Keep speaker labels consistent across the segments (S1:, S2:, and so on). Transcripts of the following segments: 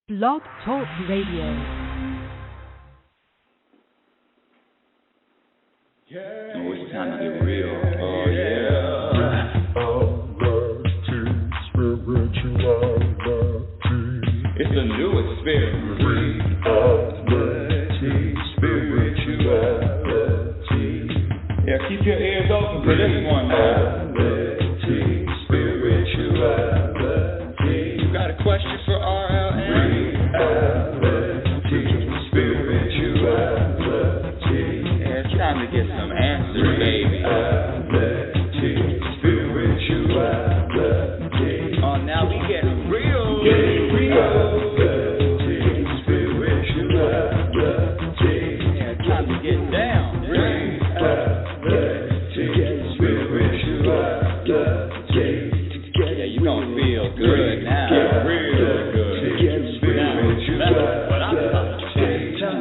S1: Blog Talk Radio.
S2: Oh, it's time to get real. Oh, yeah. It's a new experience. Spirituality. Yeah, keep your ears open for this one, man. Spirituality. You got a question for RLN? Spirituality. Yeah, it's time to get some answers, baby. Spirituality. Oh, now we get real. Spirituality. Yeah, it's time to get down. Yeah, you gonna feel good now. Real good. That's what I'm talking about.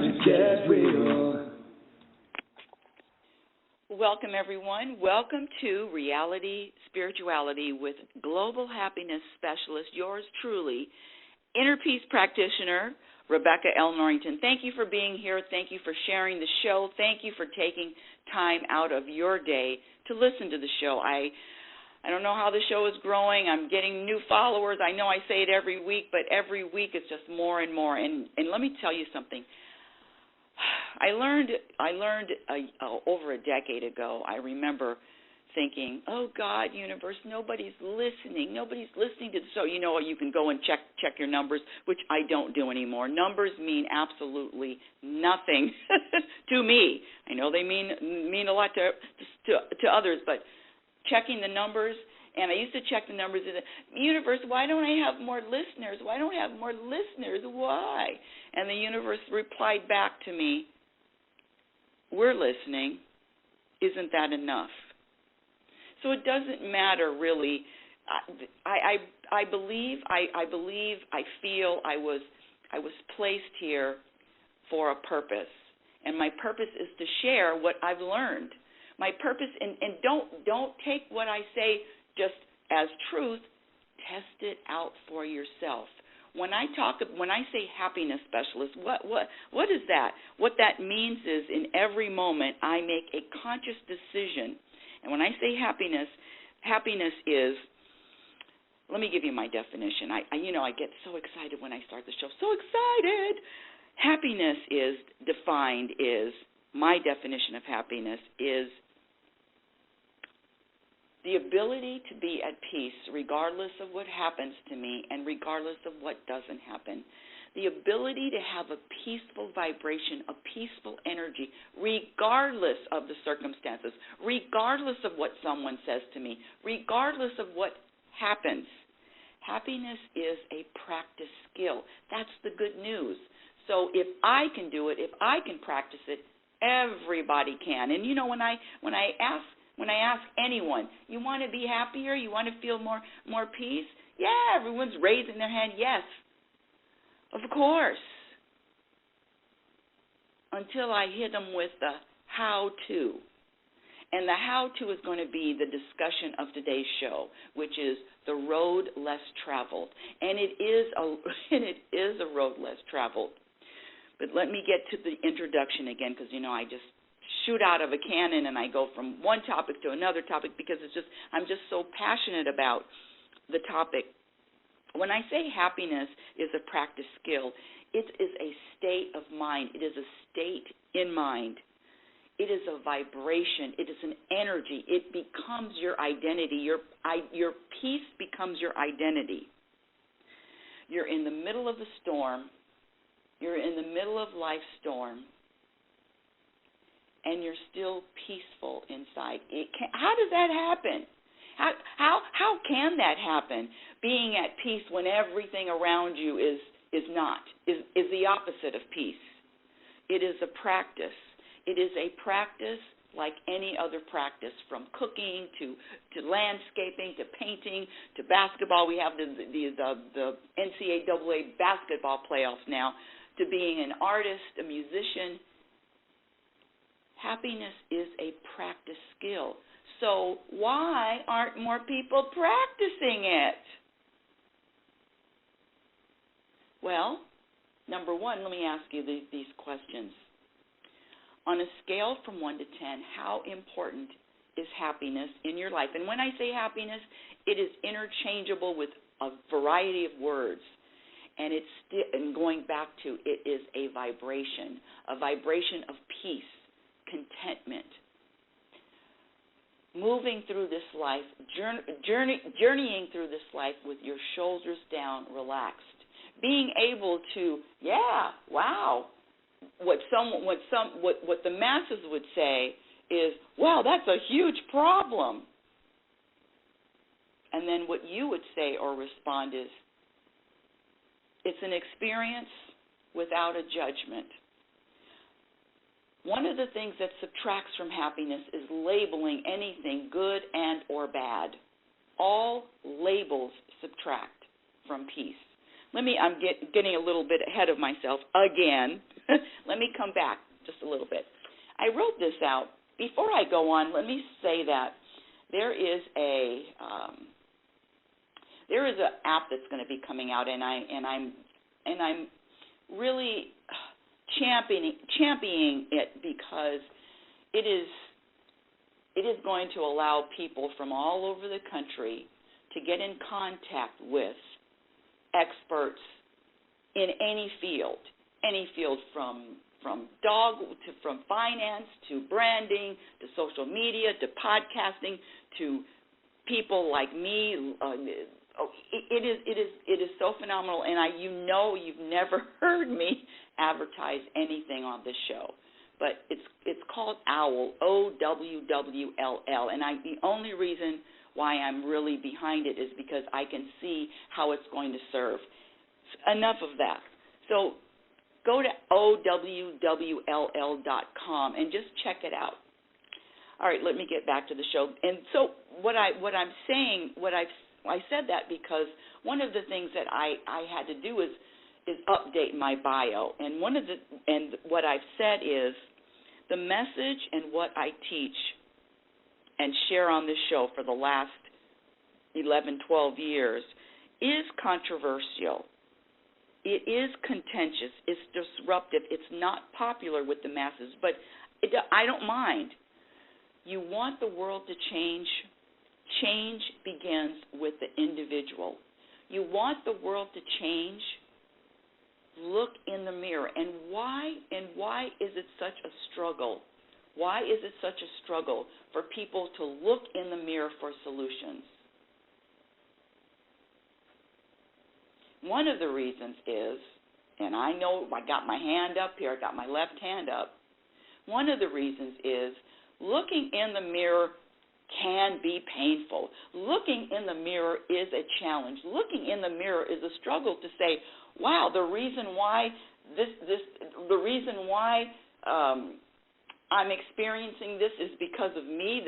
S3: Welcome, everyone. Welcome to Reality Spirituality with Global Happiness Specialist, yours truly, Inner Peace Practitioner, Rebecca L. Norrington. Thank you for being here. Thank you for sharing the show. Thank you for taking time out of your day to listen to the show. I don't know how the show is growing. I'm getting new followers. I know I say it every week, but every week it's just more and more. And let me tell you something. I learned over a decade ago. I remember thinking, "Oh God, universe, nobody's listening. Nobody's listening to the show." You know what? You can go and check your numbers, which I don't do anymore. Numbers mean absolutely nothing to me. I know they mean a lot to others, but checking the numbers, and I used to check the numbers in the universe. Why don't I have more listeners? Why don't I have more listeners? Why? And the universe replied back to me, "We're listening. Isn't that enough?" So it doesn't matter really. I believe, I feel I was placed here for a purpose, and my purpose is to share what I've learned. My purpose, and don't take what I say just as truth. Test it out for yourself. When I say happiness specialist, what is that? What that means is in every moment I make a conscious decision. And when I say happiness is, let me give you my definition. I get so excited when I start the show. So excited. Happiness is defined is, my definition of happiness is the ability to be at peace regardless of what happens to me and regardless of what doesn't happen. The ability to have a peaceful vibration, a peaceful energy, regardless of the circumstances, regardless of what someone says to me, regardless of what happens. Happiness is a practice skill. That's the good news. So if I can do it, if I can practice it, everybody can. And when I ask anyone, you want to be happier, you want to feel more peace? Yeah, everyone's raising their hand, yes. Of course. Until I hit them with the how-to. And the how-to is going to be the discussion of today's show, which is the road less traveled. And it is a road less traveled. But let me get to the introduction again, because, I just shoot out of a cannon and I go from one topic to another topic because I'm just so passionate about the topic. When I say happiness is a practice skill, it is a state of mind. It is a state in mind. It is a vibration. It is an energy. It becomes your identity. Your peace becomes your identity. You're in the middle of a storm. You're in the middle of life's storm. And you're still peaceful inside. How does that happen? How can that happen? Being at peace when everything around you is the opposite of peace. It is a practice. It is a practice like any other practice, from cooking to landscaping to painting to basketball. We have the NCAA basketball playoffs now, to being an artist, a musician. Happiness is a practice skill. So why aren't more people practicing it? Well, Number one, let me ask you these questions. On a scale from 1 to 10, how important is happiness in your life? And when I say happiness, it is interchangeable with a variety of words. And and going back to, it is a vibration of peace, contentment. Moving through this life, journeying through this life with your shoulders down, relaxed. Being able to, wow. What the masses would say is, wow, that's a huge problem. And then what you would say or respond is, it's an experience without a judgment. One of the things that subtracts from happiness is labeling anything good and or bad. All labels subtract from peace. I'm getting a little bit ahead of myself again. Let me come back just a little bit. I wrote this out. Before I go on, let me say that there is an app that's going to be coming out, and I'm really championing it because it is going to allow people from all over the country to get in contact with experts in any field from from finance to branding to social media to podcasting to people like me. It is so phenomenal, and you've never heard me advertise anything on this show, but it's called OWL, OWWLL, and the only reason why I'm really behind it is because I can see how it's going to serve. Enough of that. So go to OWWLL.com and just check it out. All right, let me get back to the show. And so I said that because one of the things that I had to do is update my bio. And what I've said is the message and what I teach and share on this show for the last 11, 12 years is controversial. It is contentious. It's disruptive. It's not popular with the masses, but I don't mind. You want the world to change. Change begins with the individual. You want the world to change. Look in the mirror. And why is it such a struggle? Why is it such a struggle for people to look in the mirror for solutions? One of the reasons is, and I know I got my hand up here, I got my left hand up, one of the reasons is looking in the mirror can be painful. Looking in the mirror is a challenge. Looking in the mirror is a struggle to say, wow, the reason why I'm experiencing this is because of me.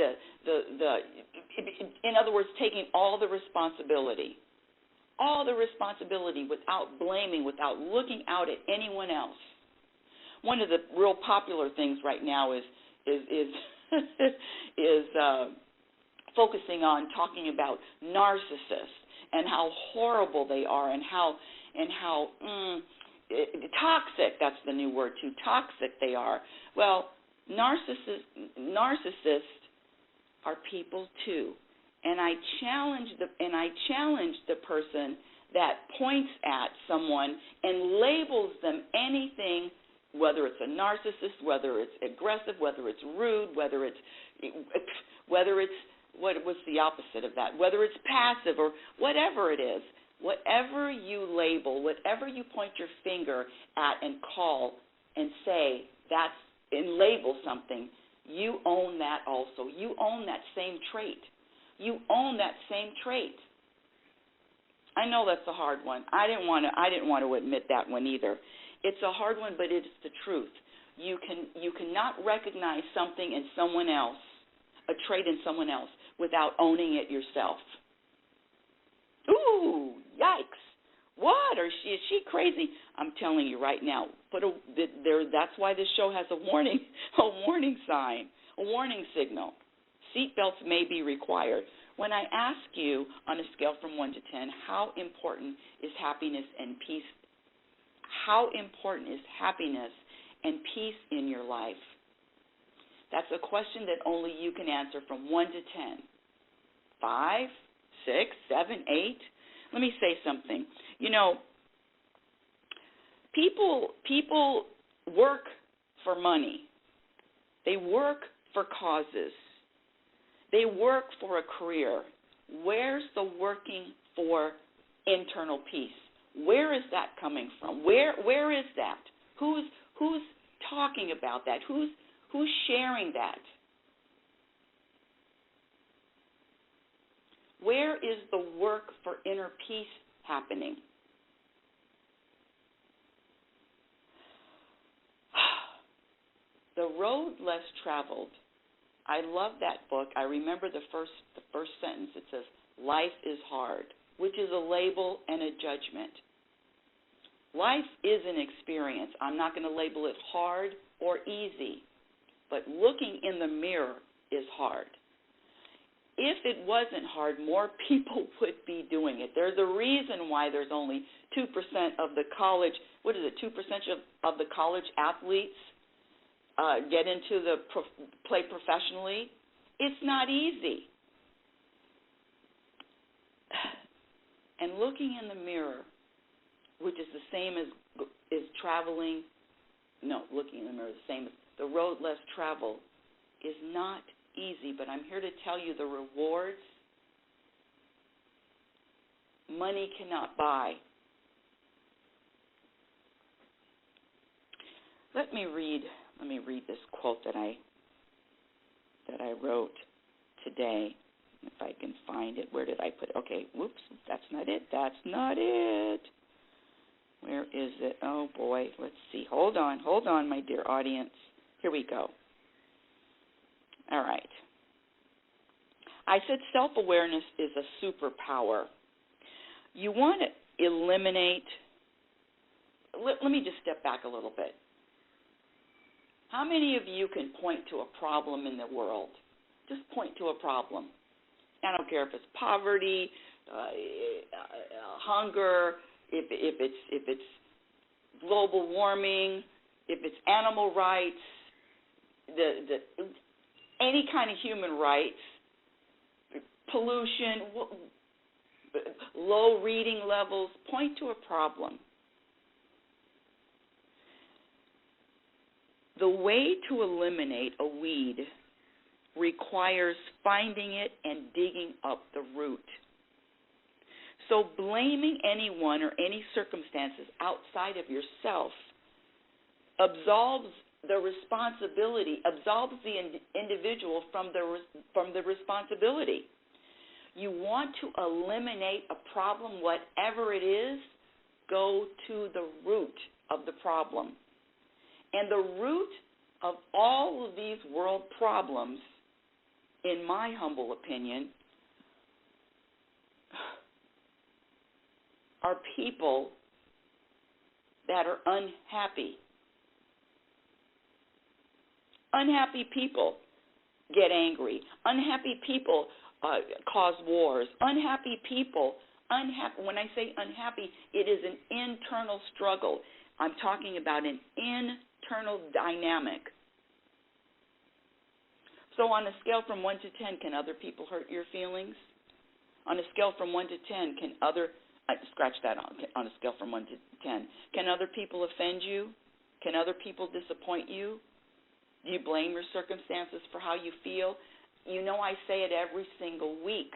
S3: In other words, taking all the responsibility without blaming, without looking out at anyone else. One of the real popular things right now is focusing on talking about narcissists and how horrible they are and how toxic, that's the new word too, toxic they are. Well, narcissists are people too. And I challenge the person that points at someone and labels them anything, whether it's a narcissist, whether it's aggressive, whether it's rude, whether it's what's the opposite of that, whether it's passive or whatever it is. Whatever you label, whatever you point your finger at and call and say and label something, you own that also. You own that same trait. You own that same trait. I know that's a hard one. I didn't want to admit that one either. It's a hard one, but it's the truth. You cannot recognize something in someone else, a trait in someone else, without owning it yourself. Ooh, yikes. What? Is she crazy? I'm telling you right now. That's why this show has a warning sign, a warning signal. Seatbelts may be required. When I ask you on a scale from 1 to 10, how important is happiness and peace? how important is happiness and peace in your life? That's a question that only you can answer from 1 to 10. 5, 6, 7, 8. Let me say something. You know, people work for money. They work for causes. They work for a career. Where's the working for internal peace? Where is that coming from? Where is that? Who's talking about that? Who's sharing that? Where is the work for inner peace happening? The Road Less Traveled. I love that book. I remember the first sentence. It says, "Life is hard," which is a label and a judgment. Life is an experience. I'm not going to label it hard or easy, but looking in the mirror is hard. If it wasn't hard, more people would be doing it. There's a reason why there's only 2% of the college, 2% of the college athletes get into the play professionally. It's not easy. And looking in the mirror, which is the same as traveling, looking in the mirror is the same as the road less traveled, is not easy, but I'm here to tell you the rewards money cannot buy. Let me read this quote that I wrote today. If I can find it. Where did I put it? Okay, whoops, that's not it. Where is it? Oh boy, let's see. Hold on, my dear audience. Here we go. All right. I said self-awareness is a superpower. You want to eliminate, let me just step back a little bit. How many of you can point to a problem in the world? Just point to a problem. I don't care if it's poverty, hunger, if it's global warming, if it's animal rights, any kind of human rights, pollution, low reading levels. Point to a problem. The way to eliminate a weed requires finding it and digging up the root. So blaming anyone or any circumstances outside of yourself absolves the individual from the responsibility. You want to eliminate a problem, whatever it is, go to the root of the problem. And the root of all of these world problems, in my humble opinion, are people that are unhappy. Unhappy people get angry. Unhappy people cause wars. Unhappy people, when I say unhappy, it is an internal struggle. I'm talking about an internal dynamic. So on a scale from 1 to 10, can other people hurt your feelings? On a scale from 1 to 10, scratch that on a scale from 1 to 10. Can other people offend you? Can other people disappoint you? Do you blame your circumstances for how you feel? You know I say it every single week.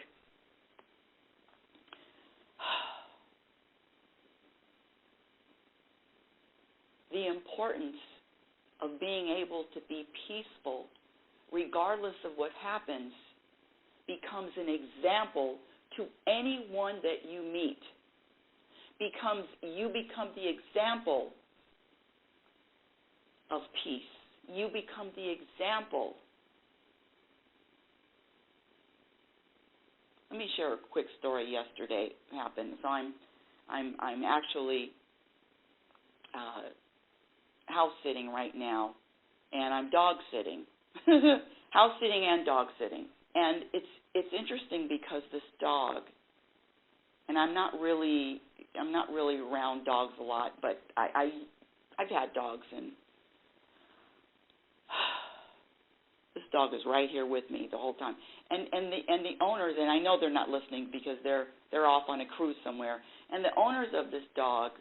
S3: The importance of being able to be peaceful regardless of what happens becomes an example to anyone that you meet. You become the example of peace. You become the example. Let me share a quick story. Yesterday happened. So I'm actually house sitting right now, and I'm dog sitting. House sitting and dog sitting. And it's interesting because this dog and I'm not really around dogs a lot, but I've had dogs, and this dog is right here with me the whole time. And the owners, and I know they're not listening because they're off on a cruise somewhere. And the owners of this dog,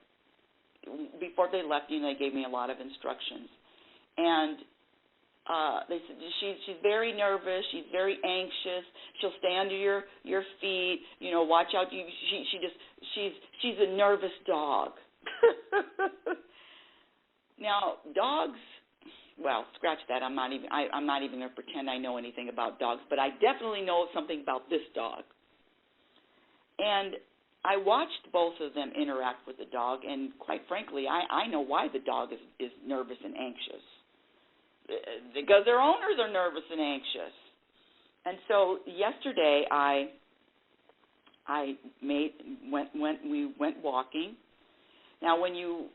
S3: before they left, they gave me a lot of instructions. And they said she's very nervous, she's very anxious, she'll stay under your feet, watch out. She's a nervous dog. Now, dogs, well, scratch that. I'm not even going to pretend I know anything about dogs, but I definitely know something about this dog. And I watched both of them interact with the dog, and quite frankly, I know why the dog is nervous and anxious. Because their owners are nervous and anxious. And so yesterday we went walking. Now when you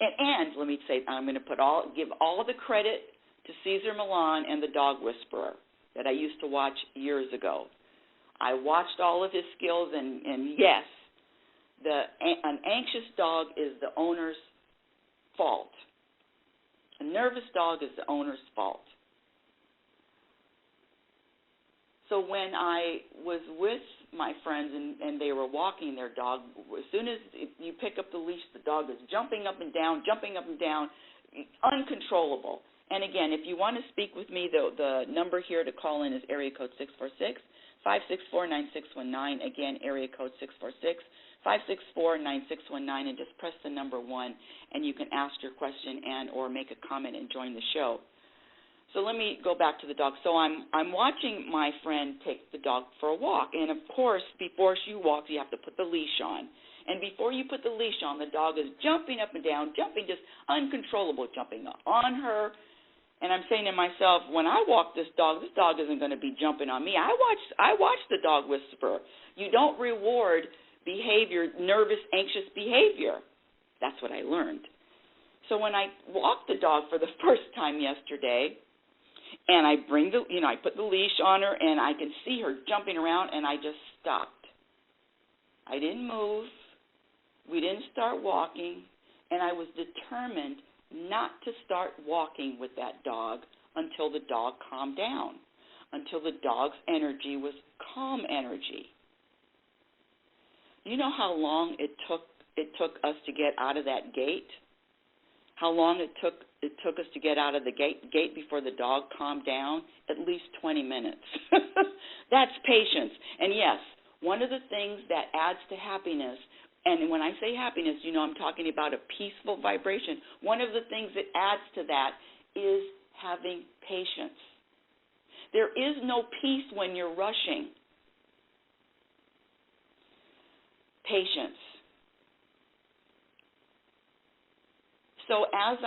S3: and let me say, I'm going to give all the credit to Cesar Millan and the Dog Whisperer that I used to watch years ago. I watched all of his skills, and yes, an anxious dog is the owner's fault. A nervous dog is the owner's fault. So when I was with my friends and they were walking their dog, as soon as you pick up the leash, the dog is jumping up and down, uncontrollable. And again, if you want to speak with me, the number here to call in is area code 646-564-9619. Again, area code 646-564-9619, and just press the number 1, and you can ask your question and or make a comment and join the show. So let me go back to the dog. So I'm watching my friend take the dog for a walk, and of course, before she walks, you have to put the leash on. And before you put the leash on, the dog is jumping up and down, just uncontrollable, jumping on her. And I'm saying to myself, when I walk this dog isn't going to be jumping on me. I watch the Dog Whisperer. You don't reward behavior, nervous, anxious behavior. That's what I learned. So when I walked the dog for the first time yesterday, and I put the leash on her, and I can see her jumping around, and I just stopped. I didn't move. We didn't start walking, and I was determined not to start walking with that dog until the dog calmed down, until the dog's energy was calm energy. You know how long it took us to get out of that gate? How long it took us to get out of the gate before the dog calmed down? At least 20 minutes. That's patience. And yes, one of the things that adds to happiness, and when I say happiness, I'm talking about a peaceful vibration. One of the things that adds to that is having patience. There is no peace when you're rushing. Patience. So as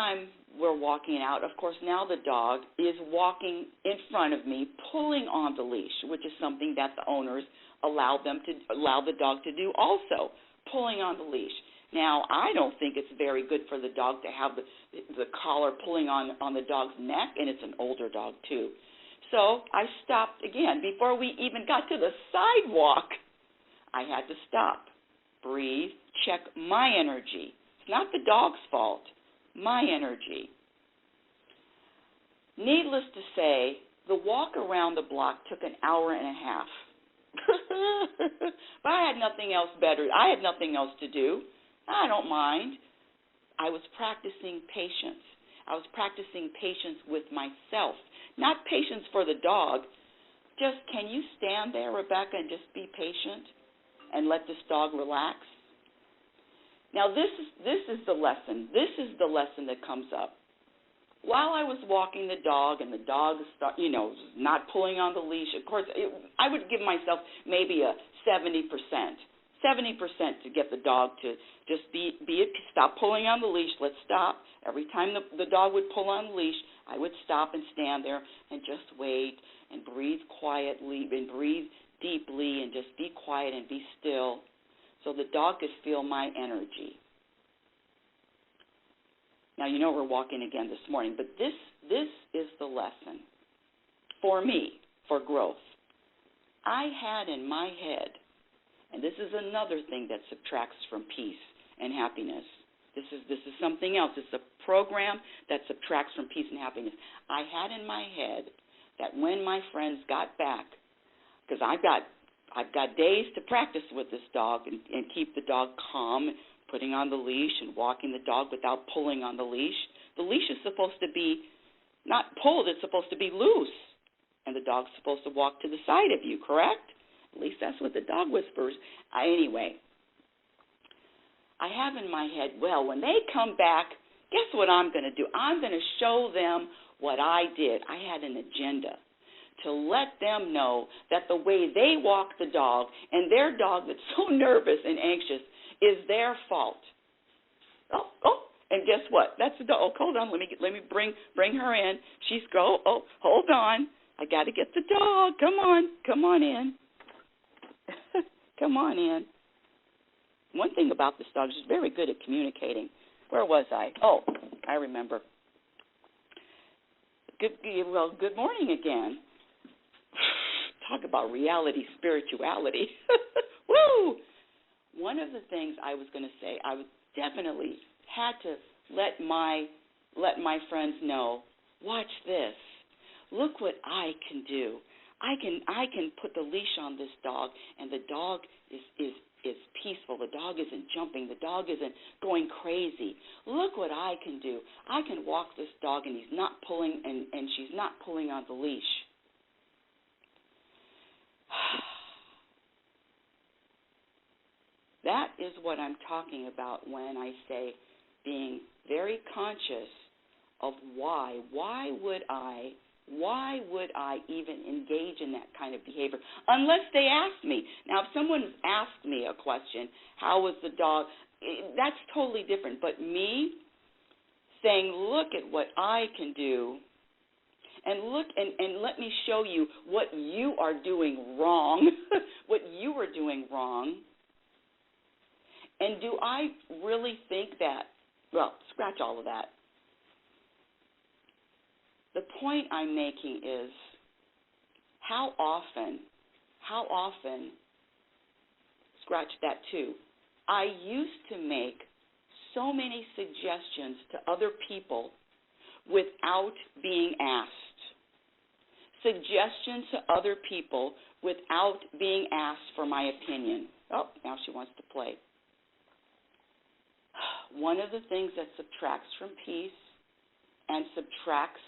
S3: we're walking out, of course, now the dog is walking in front of me, pulling on the leash, which is something that the owners allow the dog to do also, pulling on the leash. Now, I don't think it's very good for the dog to have the collar pulling on the dog's neck, and it's an older dog too. So I stopped again. Before we even got to the sidewalk, I had to stop, breathe, check my energy. It's not the dog's fault. My energy. Needless to say, the walk around the block took an hour and a half. But I had nothing else to do. I don't mind. I was practicing patience. I was practicing patience with myself. Not patience for the dog. Just, can you stand there, Rebecca, and just be patient and let this dog relax? Now, this is the lesson. This is the lesson that comes up. While I was walking the dog and the dog not pulling on the leash, of course, I would give myself maybe a 70% to get the dog to just stop pulling on the leash. Let's stop. Every time the dog would pull on the leash, I would stop and stand there and just wait and breathe quietly and breathe deeply and just be quiet and be still, so the dog could feel my energy. Now, we're walking again this morning, but this is the lesson for me, for growth. I had in my head, And this is another thing that subtracts from peace and happiness. This is something else. It's a program that subtracts from peace and happiness. I had in my head that when my friends got back, because I've got days to practice with this dog and keep the dog calm, putting on the leash and walking the dog without pulling on the leash. The leash is supposed to be not pulled, it's supposed to be loose. And the dog's supposed to walk to the side of you, correct? At least that's what the dog whispers. Anyway, I have in my head, well, when they come back, guess what I'm going to do? I'm going to show them what I did. I had an agenda to let them know that the way they walk the dog and their dog that's so nervous and anxious is their fault. And guess what? That's the dog. Oh, hold on. Let me bring her in. She's hold on. I got to get the dog. Come on in. Come on in. One thing about this dog, she's very good at communicating. Where was I? Oh, I remember. Good morning again. Talk about reality spirituality. Woo! One of the things I was going to say, I would definitely had to let my friends know, watch this. Look what I can do. I can put the leash on this dog, and the dog is peaceful. The dog isn't jumping. The dog isn't going crazy. Look what I can do. I can walk this dog, and he's not pulling, and she's not pulling on the leash. That is what I'm talking about when I say being very conscious of why. Why would I even engage in that kind of behavior unless they ask me? Now, if someone asked me a question, how was the dog, that's totally different. But me saying, look at what I can do, and look and let me show you what you are doing wrong, what you are doing wrong. And do I really think that? Well, scratch all of that. The point I'm making is how often, scratch that too, I used to make so many suggestions to other people without being asked. Suggestions to other people without being asked for my opinion. Oh, now she wants to play. One of the things that subtracts from peace and subtracts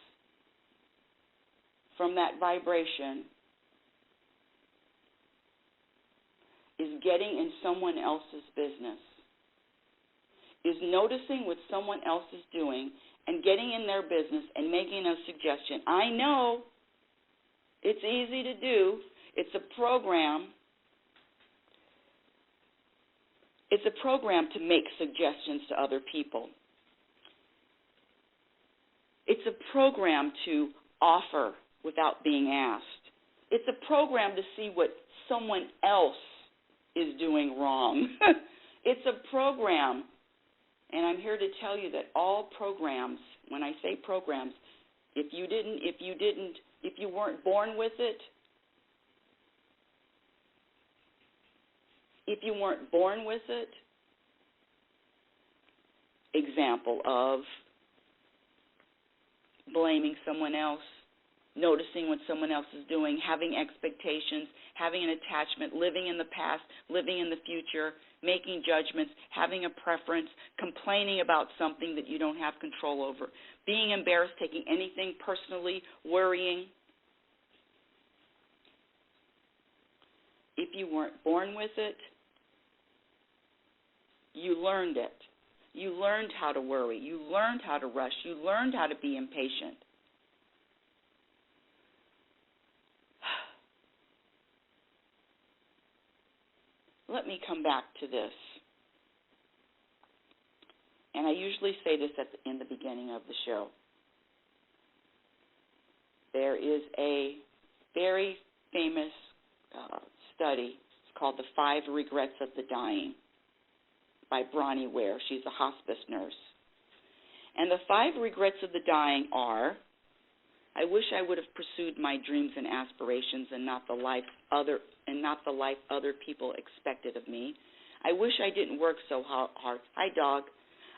S3: from that vibration is getting in someone else's business, is noticing what someone else is doing and getting in their business and making a suggestion. I know it's easy to do. It's a program. It's a program to make suggestions to other people. It's a program to offer without being asked. It's a program to see what someone else is doing wrong. It's a program, and I'm here to tell you that all programs, when I say programs, if you weren't born with it, example of blaming someone else, noticing what someone else is doing, having expectations, having an attachment, living in the past, living in the future, making judgments, having a preference, complaining about something that you don't have control over, being embarrassed, taking anything personally, worrying. If you weren't born with it, you learned it. You learned how to worry. You learned how to rush. You learned how to be impatient. Let me come back to this. And I usually say this in the beginning of the show. There is a very famous study. It's called The 5 Regrets of the Dying by Bronnie Ware. She's a hospice nurse. And the 5 regrets of the dying are I wish I would have pursued my dreams and aspirations and not the life other people expected of me. I wish I didn't work so hard. Hi, dog.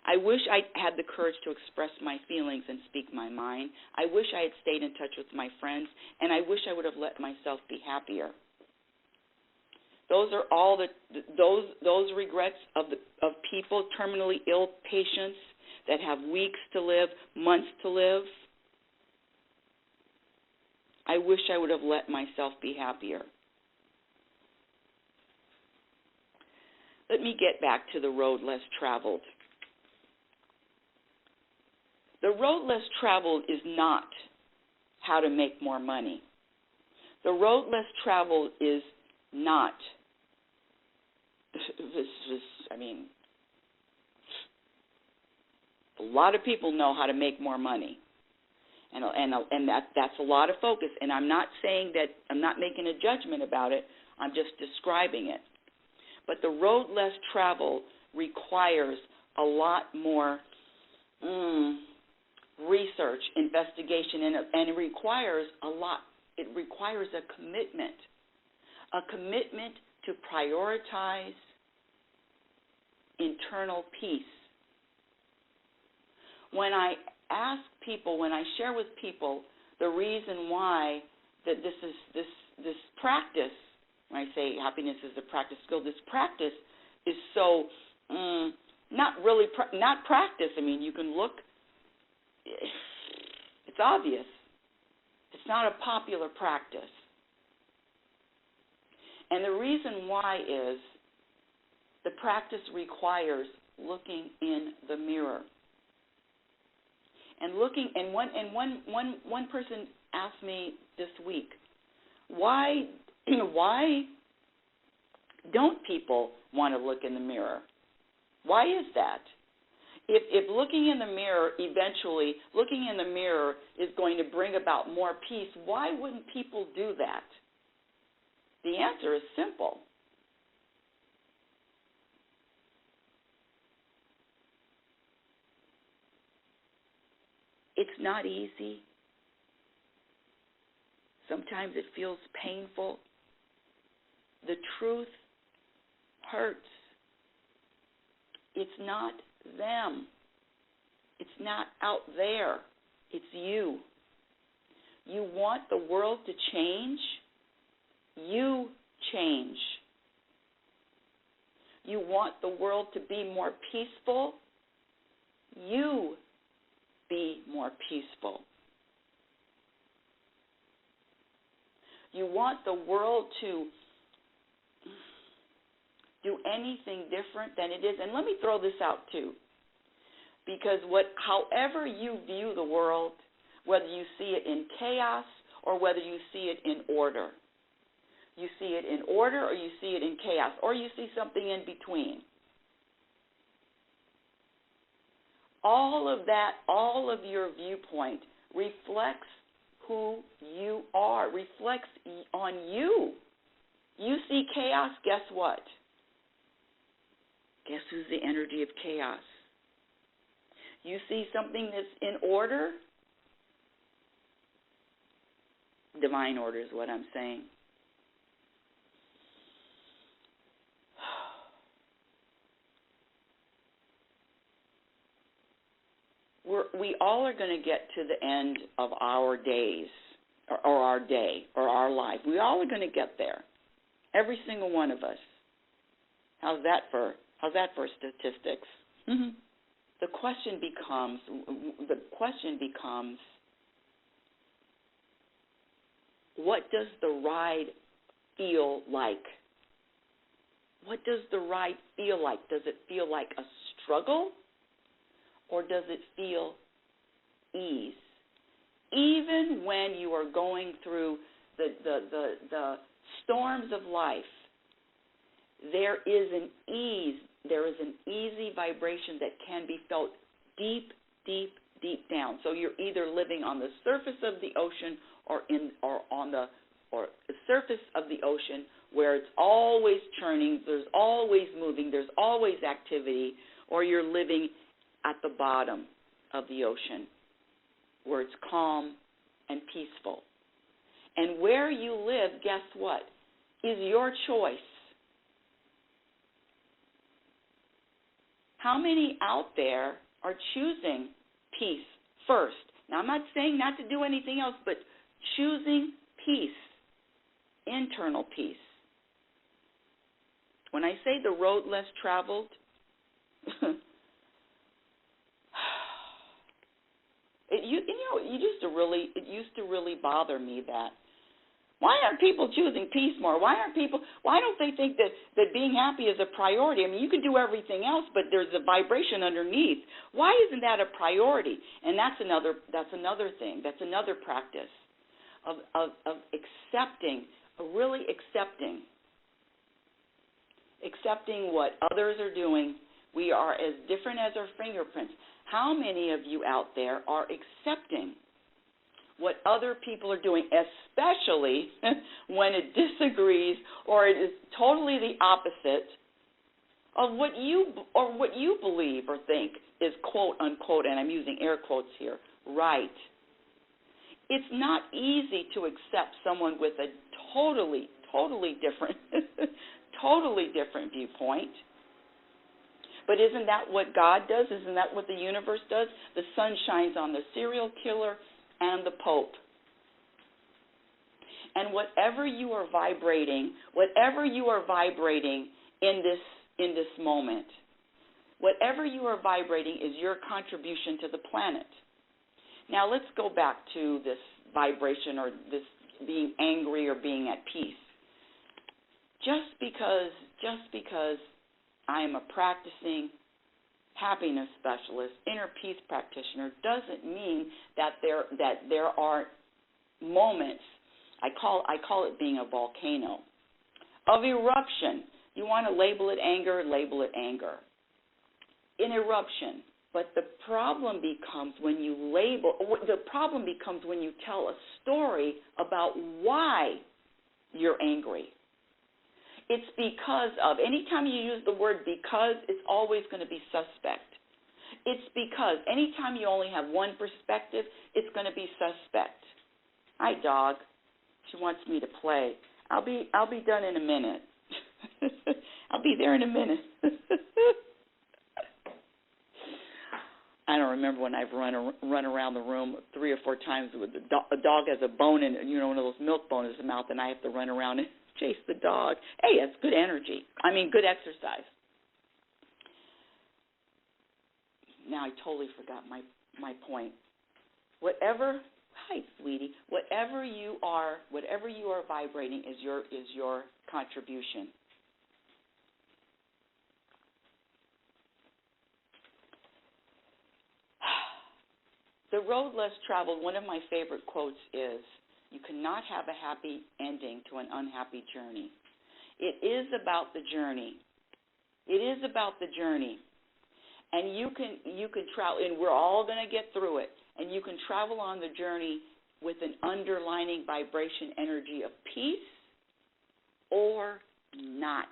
S3: I wish I had the courage to express my feelings and speak my mind. I wish I had stayed in touch with my friends, and I wish I would have let myself be happier. Those are all those regrets of people, terminally ill patients that have weeks to live, months to live. I wish I would have let myself be happier. Let me get back to the road less traveled. The road less traveled is not how to make more money. The road less traveled is not, a lot of people know how to make more money. And that's a lot of focus. And I'm not saying that, I'm not making a judgment about it. I'm just describing it. But the road less traveled requires a lot more research, investigation, and it requires a lot. It requires a commitment to prioritize internal peace. When I ask people, when I share with people the reason why that this practice, when I say happiness is a practice skill, this practice is so not practice. I mean, you can look, it's obvious. It's not a popular practice. And the reason why is the practice requires looking in the mirror. And one person asked me this week, why don't people want to look in the mirror? Why is that? If looking in the mirror, eventually looking in the mirror is going to bring about more peace, why wouldn't people do that? The answer is simple. It's not easy. Sometimes it feels painful. The truth hurts. It's not them. It's not out there. It's you. You want the world to change? You change. You want the world to be more peaceful? You be more peaceful. You want the world to do anything different than it is. And let me throw this out too. Because however you view the world, whether you see it in chaos or whether you see it in order, you see it in order or you see it in chaos or you see something in between. All of that, all of your viewpoint reflects who you are, reflects on you. You see chaos, guess what? Guess who's the energy of chaos? You see something that's in order? Divine order is what I'm saying. We all are going to get to the end of our days, or our day, or our life. We all are going to get there. Every single one of us. How's that for statistics? Mm-hmm. The question becomes, what does the ride feel like? What does the ride feel like? Does it feel like a struggle? Or does it feel ease? Even when you are going through the storms of life, there is an ease. There is an easy vibration that can be felt deep, deep, deep down. So you're either living on the surface of the ocean or on the surface of the ocean where it's always churning, there's always moving, there's always activity, or you're living at the bottom of the ocean where it's calm and peaceful. And where you live, guess what, is your choice. How many out there are choosing peace first? Now, I'm not saying not to do anything else, but choosing peace, internal peace. When I say the road less traveled, it used to really bother me that. Why aren't people choosing peace more? Why don't they think that being happy is a priority? I mean, you can do everything else, but there's a vibration underneath. Why isn't that a priority? And that's another thing. That's another practice of accepting, really accepting what others are doing. We are as different as our fingerprints. How many of you out there are accepting what other people are doing, especially when it disagrees or it is totally the opposite of what you believe or think is quote unquote, and I'm using air quotes here, right? It's not easy to accept someone with a totally different totally different viewpoint. But isn't that what God does? Isn't that what the universe does? The sun shines on the serial killer and the Pope. And whatever you are vibrating in this moment, whatever you are vibrating is your contribution to the planet. Now let's go back to this vibration or this being angry or being at peace. Just because I am a practicing happiness specialist, inner peace practitioner, doesn't mean that there are moments, I call it being a volcano, of eruption. You want to label it anger, label it anger. An eruption. But the problem becomes when you tell a story about why you're angry. It's because of. Anytime you use the word because, it's always going to be suspect. It's because. Anytime you only have one perspective, it's going to be suspect. Hi, dog. She wants me to play. I'll be done in a minute. I'll be there in a minute. I don't remember when I've run around the room 3 or 4 times with a dog has a bone in, one of those milk bones in his mouth, and I have to run around and chase the dog. Hey, that's good energy. Good exercise. Now I totally forgot my point. Hi, sweetie. Whatever you are vibrating is your contribution. The road less traveled, one of my favorite quotes is, you cannot have a happy ending to an unhappy journey. It is about the journey. It is about the journey. And you can travel, and we're all going to get through it, and you can travel on the journey with an underlining vibration energy of peace or not.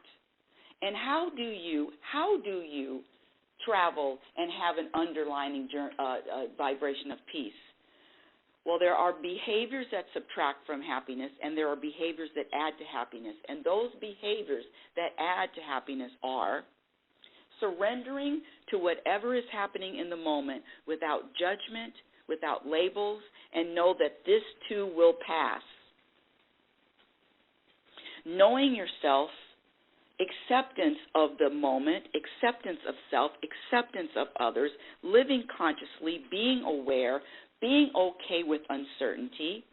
S3: And how do you travel and have an underlining vibration of peace? Well, there are behaviors that subtract from happiness, and there are behaviors that add to happiness. And those behaviors that add to happiness are surrendering to whatever is happening in the moment without judgment, without labels, and know that this too will pass. Knowing yourself, acceptance of the moment, acceptance of self, acceptance of others, living consciously, being aware, being okay with uncertainty,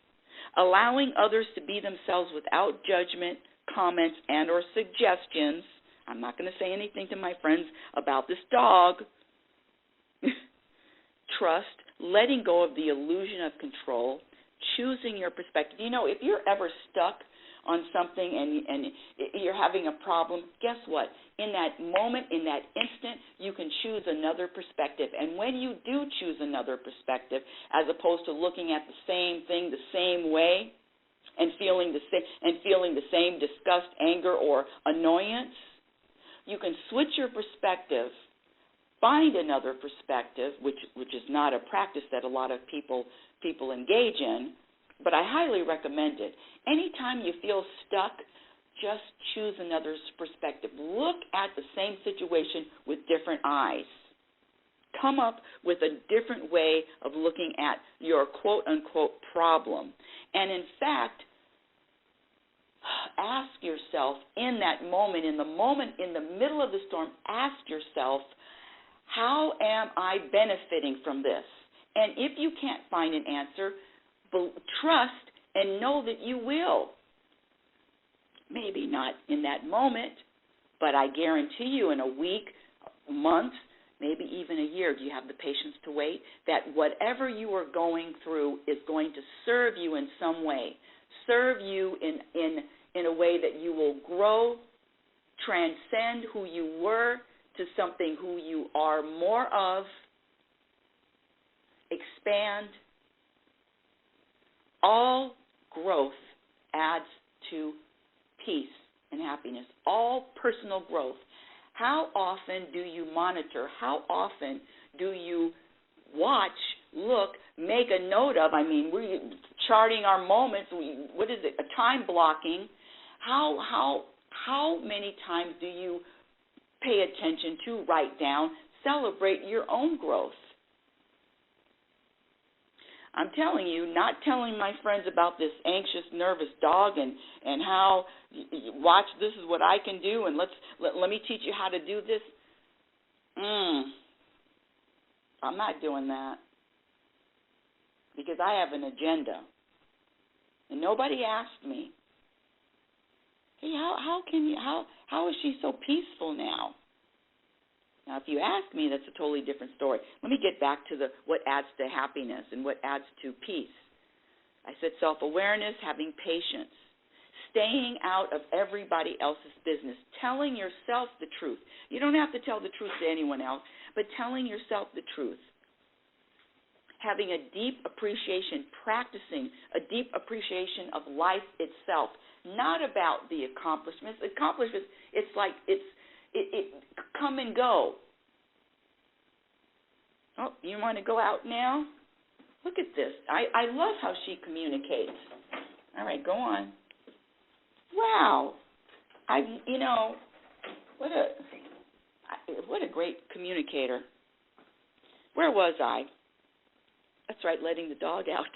S3: allowing others to be themselves without judgment, comments, and or suggestions. I'm not going to say anything to my friends about this dog. Trust, letting go of the illusion of control, choosing your perspective. If you're ever stuck on something and you're having a problem, guess what? In that moment, in that instant, you can choose another perspective. And when you do choose another perspective, as opposed to looking at the same thing the same way and feeling the same disgust, anger, or annoyance, you can switch your perspective, find another perspective, which is not a practice that a lot of people engage in, but I highly recommend it. Anytime you feel stuck, just choose another perspective. Look at the same situation with different eyes. Come up with a different way of looking at your quote-unquote problem. And in fact, ask yourself in that moment, in the middle of the storm, ask yourself, how am I benefiting from this? And if you can't find an answer, trust and know that you will. Maybe not in that moment, but I guarantee you in a week, month, maybe even a year, do you have the patience to wait? That whatever you are going through is going to serve you in some way, serve you in a way that you will grow, transcend who you were to something who you are more of, expand. All growth adds to peace and happiness, all personal growth. How often do you monitor? How often do you watch, look, make a note of? I mean, we're charting our moments. What is it? A time blocking. How many times do you pay attention to, write down, celebrate your own growth? I'm telling you, not telling my friends about this anxious, nervous dog and how, watch, this is what I can do, and let me teach you how to do this. I'm not doing that because I have an agenda. And nobody asked me, hey, how is she so peaceful now? Now, if you ask me, that's a totally different story. Let me get back to what adds to happiness and what adds to peace. I said self-awareness, having patience, staying out of everybody else's business, telling yourself the truth. You don't have to tell the truth to anyone else, but telling yourself the truth. Having a deep appreciation, practicing a deep appreciation of life itself, not about the accomplishments. Accomplishments, it's like it come and go. Oh, you want to go out now? Look at this. I love how she communicates. All right, go on. Wow. What a great communicator. Where was I? That's right, letting the dog out.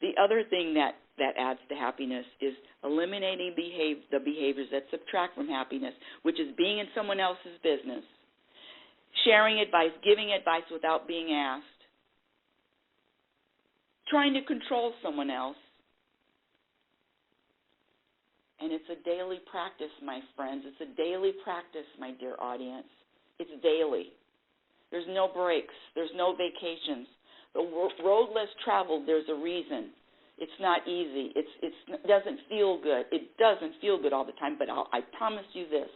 S3: The other thing that adds to happiness is eliminating the behaviors that subtract from happiness, which is being in someone else's business, sharing advice, giving advice without being asked, trying to control someone else. And it's a daily practice, my friends. It's a daily practice, my dear audience. It's daily. There's no breaks. There's no vacations. The road less traveled, there's a reason. It's not easy. It doesn't feel good. It doesn't feel good all the time, but I promise you this,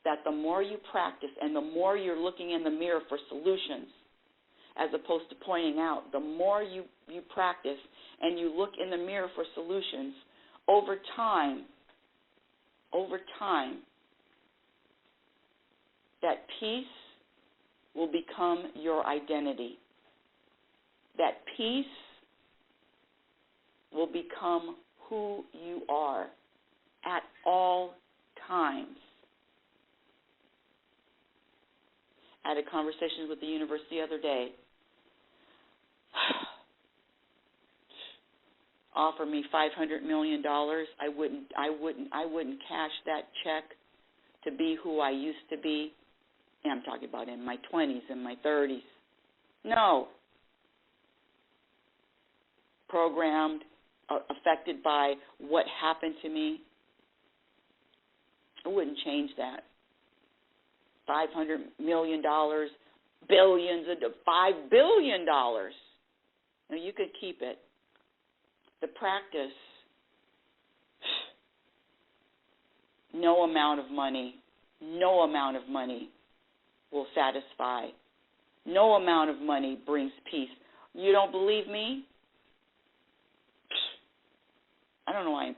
S3: that the more you practice and the more you're looking in the mirror for solutions as opposed to pointing out, the more you practice and you look in the mirror for solutions, over time, that peace will become your identity. That peace will become who you are at all times. I had a conversation with the universe the other day. Offer me $500 million. I wouldn't cash that check to be who I used to be. And I'm talking about in my 20s and my 30s. No. Programmed, affected by what happened to me. I wouldn't change that. $500 million, billions, $5 billion. Now, you could keep it. The practice, no amount of money will satisfy. No amount of money brings peace. You don't believe me? I don't know why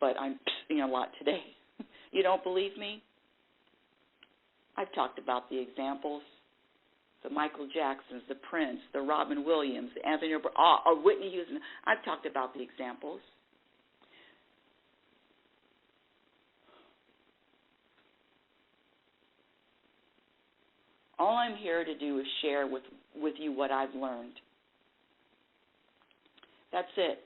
S3: but I'm a lot today. You don't believe me? I've talked about the examples. the Michael Jacksons, the Prince, the Robin Williams, the Anthony Whitney Houston. I've talked about the examples. All I'm here to do is share with you what I've learned. That's it.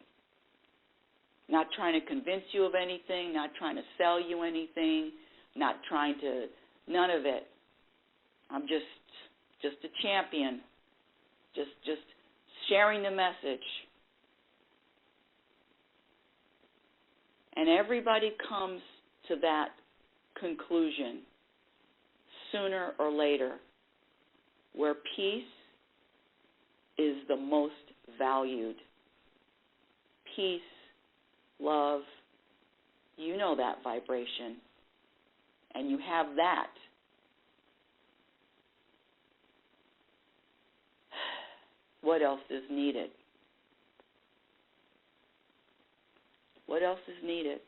S3: Not trying to convince you of anything, not trying to sell you anything, not trying to, none of it. I'm just a champion, just sharing the message. And everybody comes to that conclusion sooner or later, where peace is the most valued. Peace, love, you know that vibration, and you have that. What else is needed? What else is needed?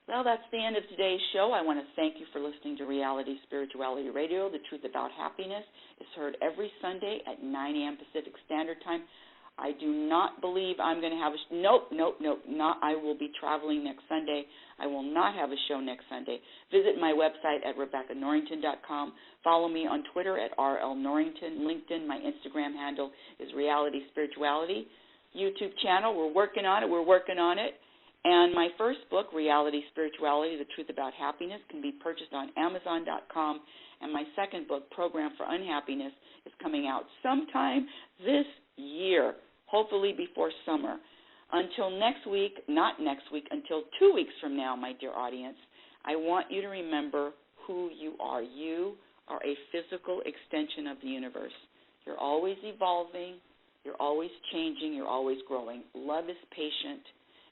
S3: Well, that's the end of today's show. I want to thank you for listening to Reality Spirituality Radio. The Truth About Happiness is heard every Sunday at 9 a.m. Pacific Standard Time. I do not believe I'm going to have a I will be traveling next Sunday. I will not have a show next Sunday. Visit my website at RebeccaNorrington.com. Follow me on Twitter at RLNorrington. LinkedIn, my Instagram handle is Reality Spirituality. YouTube channel, we're working on it. And my first book, Reality Spirituality, The Truth About Happiness, can be purchased on Amazon.com. And my second book, Program for Unhappiness, is coming out sometime this year, hopefully before summer. Until next week, until 2 weeks from now, my dear audience, I want you to remember who you are. You are a physical extension of the universe. You're always evolving, you're always changing, you're always growing. Love is patient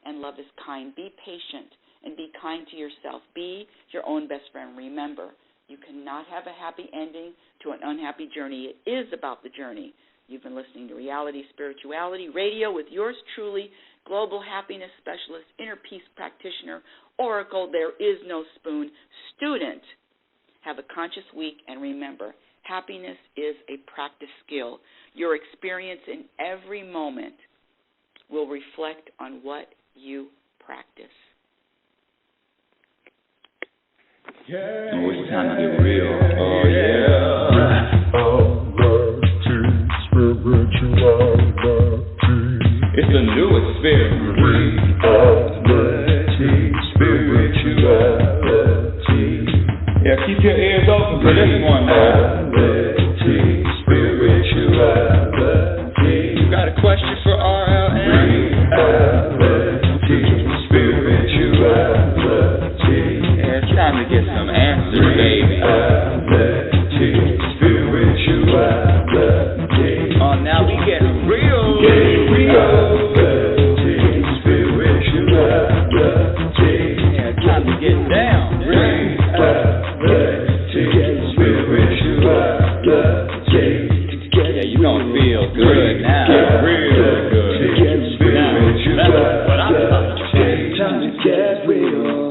S3: and love is kind. Be patient and be kind to yourself. Be your own best friend. Remember, you cannot have a happy ending to an unhappy journey. It is about the journey. You've been listening to Reality Spirituality Radio with yours truly, Global Happiness Specialist, Inner Peace Practitioner, Oracle, There Is No Spoon, student. Have a conscious week, and remember, happiness is a practice skill. Your experience in every moment will reflect on what you practice.
S2: Yeah, oh, it's time to get real. Oh, yeah. It's the newest experience. Reality Spirituality. Yeah, keep your ears open for this one, man. Reality Spirituality. You got a question for RLN? Reality Spirituality. Yeah, it's time to get some answers, baby. Reality Spirituality. Oh, now we getting real. Reality Spirituality. Yeah, time to get down. Reality Spirituality. Yeah, you gonna feel good now. Real good. Now, that's what I'm talking about. Time to get real.